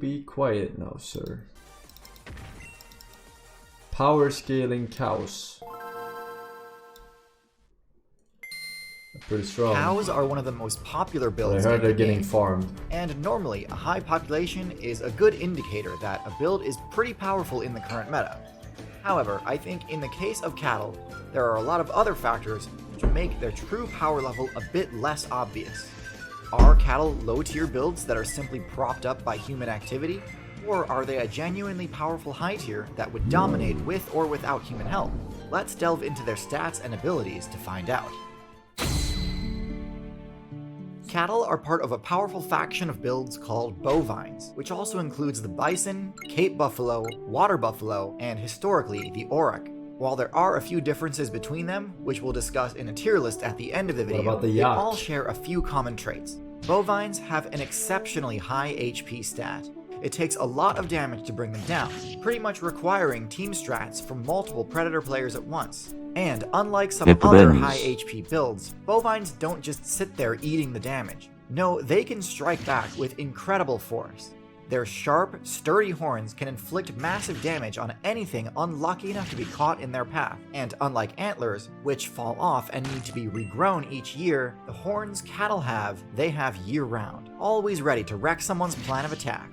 be quiet now, sir. Power scaling cows. Pretty strong. Cows are one of the most popular builds. But I heard in they're the getting game, farmed. and normally a high population is a good indicator that a build is pretty powerful in the current meta. However, I think in the case of cattle, there are a lot of other factors which make their true power level a bit less obvious. Are cattle low-tier builds that are simply propped up by human activity, or are they a genuinely powerful high tier that would dominate with or without human help? Let's delve into their stats and abilities to find out. Cattle are part of a powerful faction of builds called bovines, which also includes the bison, Cape buffalo, water buffalo, and historically the auroch. While there are a few differences between them, which we'll discuss in a tier list at the end of the video, about the they yacht? all share a few common traits. Bovines have an exceptionally high HP stat. It takes a lot of damage to bring them down, pretty much requiring team strats from multiple predator players at once. And unlike some other high HP builds, bovines don't just sit there eating the damage. No, they can strike back with incredible force. Their sharp, sturdy horns can inflict massive damage on anything unlucky enough to be caught in their path. And unlike antlers, which fall off and need to be regrown each year, the horns cattle have, they have year-round, always ready to wreck someone's plan of attack.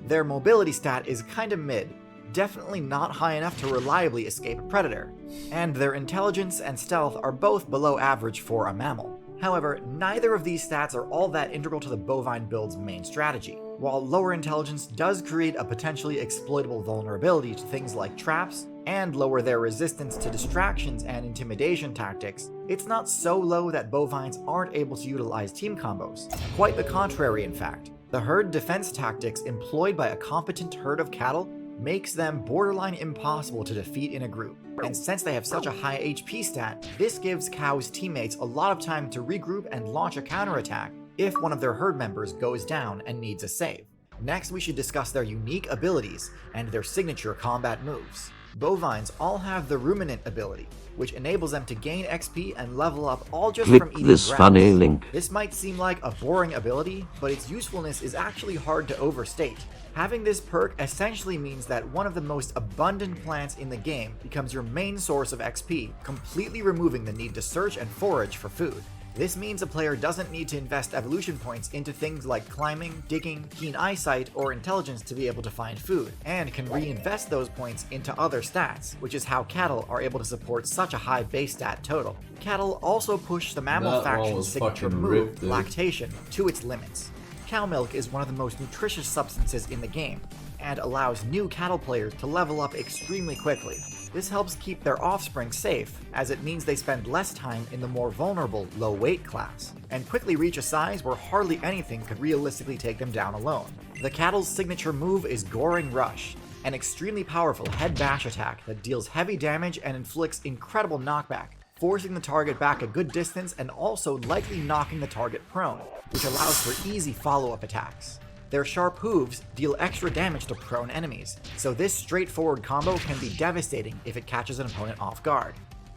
Their mobility stat is kinda mid, definitely not high enough to reliably escape a predator, and their intelligence and stealth are both below average for a mammal. However, neither of these stats are all that integral to the bovine build's main strategy. While lower intelligence does create a potentially exploitable vulnerability to things like traps, and lower their resistance to distractions and intimidation tactics, it's not so low that bovines aren't able to utilize team combos. Quite the contrary, in fact. The herd defense tactics employed by a competent herd of cattle makes them borderline impossible to defeat in a group. And since they have such a high HP stat, this gives cows' teammates a lot of time to regroup and launch a counterattack if one of their herd members goes down and needs a save. Next, we should discuss their unique abilities and their signature combat moves. Bovines all have the ruminant ability, which enables them to gain XP and level up all just from eating this grass. funny link. This might seem like a boring ability, but its usefulness is actually hard to overstate. Having this perk essentially means that one of the most abundant plants in the game becomes your main source of XP, completely removing the need to search and forage for food. This means a player doesn't need to invest evolution points into things like climbing, digging, keen eyesight, or intelligence to be able to find food, and can reinvest those points into other stats, which is how cattle are able to support such a high base stat total. Cattle also push the mammal faction's signature move, lactation, to its limits. Cow milk is one of the most nutritious substances in the game, and allows new cattle players to level up extremely quickly. This helps keep their offspring safe, as it means they spend less time in the more vulnerable low weight class, and quickly reach a size where hardly anything could realistically take them down alone. The cattle's signature move is Goring Rush, an extremely powerful head bash attack that deals heavy damage and inflicts incredible knockback, forcing the target back a good distance and also likely knocking the target prone, which allows for easy follow-up attacks. Their sharp hooves deal extra damage to prone enemies, so this straightforward combo can be devastating if it catches an opponent off guard.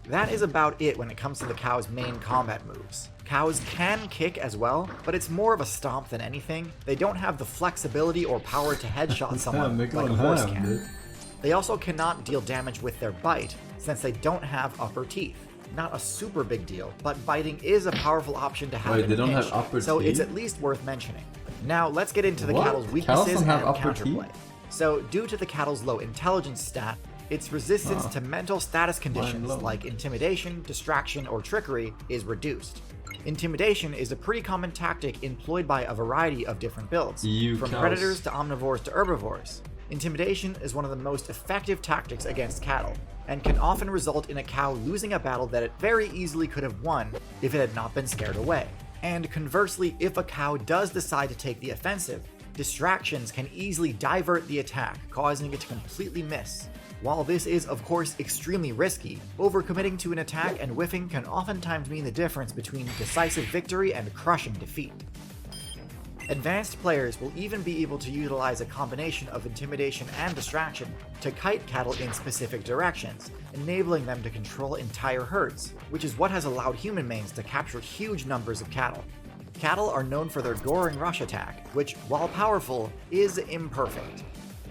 That is about it when it comes to the cow's main combat moves. Cows can kick as well, but it's more of a stomp than anything. They don't have the flexibility or power to headshot someone like a horse can. They also cannot deal damage with their bite, since they don't have upper teeth. Not a super big deal, but biting is a powerful option to have in a pinch, so it's at least worth mentioning. Now let's get into the cattle's weaknesses and counterplay. So due to the cattle's low intelligence stat, its resistance to mental status conditions like intimidation, distraction, or trickery is reduced. Intimidation is a pretty common tactic employed by a variety of different builds, from predators to omnivores to herbivores. Intimidation is one of the most effective tactics against cattle, and can often result in a cow losing a battle that it very easily could have won if it had not been scared away. And conversely, if a cow does decide to take the offensive, distractions can easily divert the attack, causing it to completely miss. While this is of course extremely risky, overcommitting to an attack and whiffing can oftentimes mean the difference between decisive victory and crushing defeat. Advanced players will even be able to utilize a combination of intimidation and distraction to kite cattle in specific directions, enabling them to control entire herds, which is what has allowed human mains to capture huge numbers of cattle. Cattle are known for their goring rush attack, which, while powerful, is imperfect.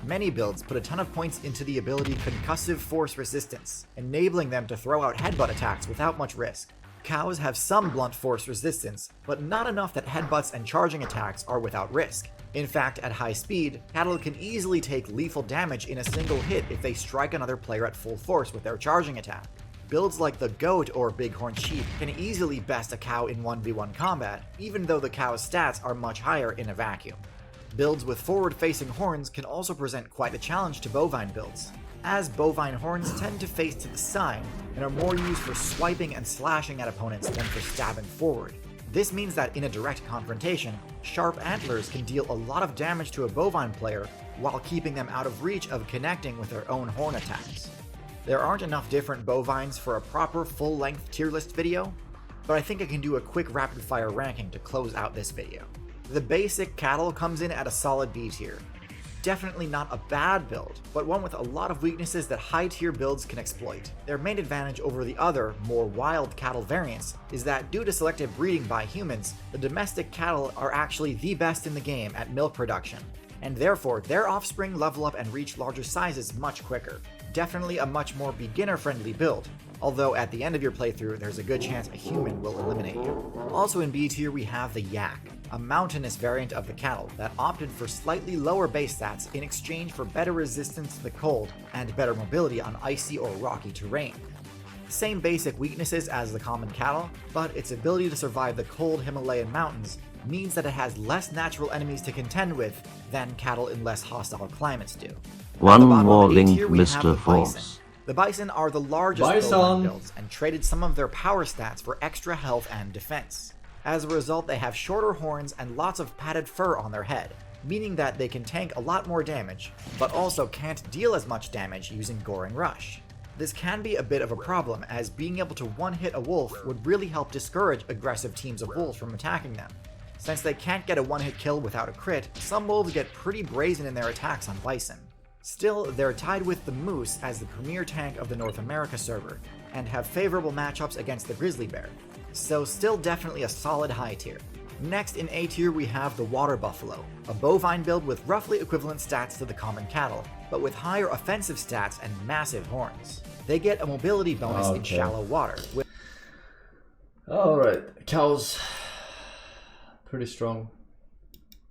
Many builds put a ton of points into the ability Concussive Force Resistance, enabling them to throw out headbutt attacks without much risk. Cows have some blunt force resistance, but not enough that headbutts and charging attacks are without risk. In fact, at high speed, cattle can easily take lethal damage in a single hit if they strike another player at full force with their charging attack. Builds like the goat or bighorn sheep can easily best a cow in 1v1 combat, even though the cow's stats are much higher in a vacuum. Builds with forward-facing horns can also present quite a challenge to bovine builds, as bovine horns tend to face to the side and are more used for swiping and slashing at opponents than for stabbing forward. This means that in a direct confrontation, sharp antlers can deal a lot of damage to a bovine player while keeping them out of reach of connecting with their own horn attacks. There aren't enough different bovines for a proper full-length tier list video, but I think I can do a quick rapid-fire ranking to close out this video. The basic cattle comes in at a solid B tier. Definitely not a bad build, but one with a lot of weaknesses that high tier builds can exploit. Their main advantage over the other, more wild cattle variants is that due to selective breeding by humans, the domestic cattle are actually the best in the game at milk production, and therefore their offspring level up and reach larger sizes much quicker. Definitely a much more beginner-friendly build, although at the end of your playthrough there's a good chance a human will eliminate you. Also in B tier we have the yak, a mountainous variant of the cattle that opted for slightly lower base stats in exchange for better resistance to the cold and better mobility on icy or rocky terrain. Same basic weaknesses as the common cattle, but its ability to survive the cold Himalayan mountains means that it has less natural enemies to contend with than cattle in less hostile climates do. One more link, Mr. Force. The bison are the largest bovine builds and traded some of their power stats for extra health and defense. As a result, they have shorter horns and lots of padded fur on their head, meaning that they can tank a lot more damage, but also can't deal as much damage using Goring Rush. This can be a bit of a problem, as being able to one-hit a wolf would really help discourage aggressive teams of wolves from attacking them. Since they can't get a one-hit kill without a crit, some wolves get pretty brazen in their attacks on bison. Still, they're tied with the moose as the premier tank of the North America server, and have favorable matchups against the grizzly bear, so still definitely a solid high tier. Next in A tier we have the water buffalo, a bovine build with roughly equivalent stats to the common cattle, but with higher offensive stats and massive horns. They get a mobility bonus in shallow water. Alright, cows. Pretty strong.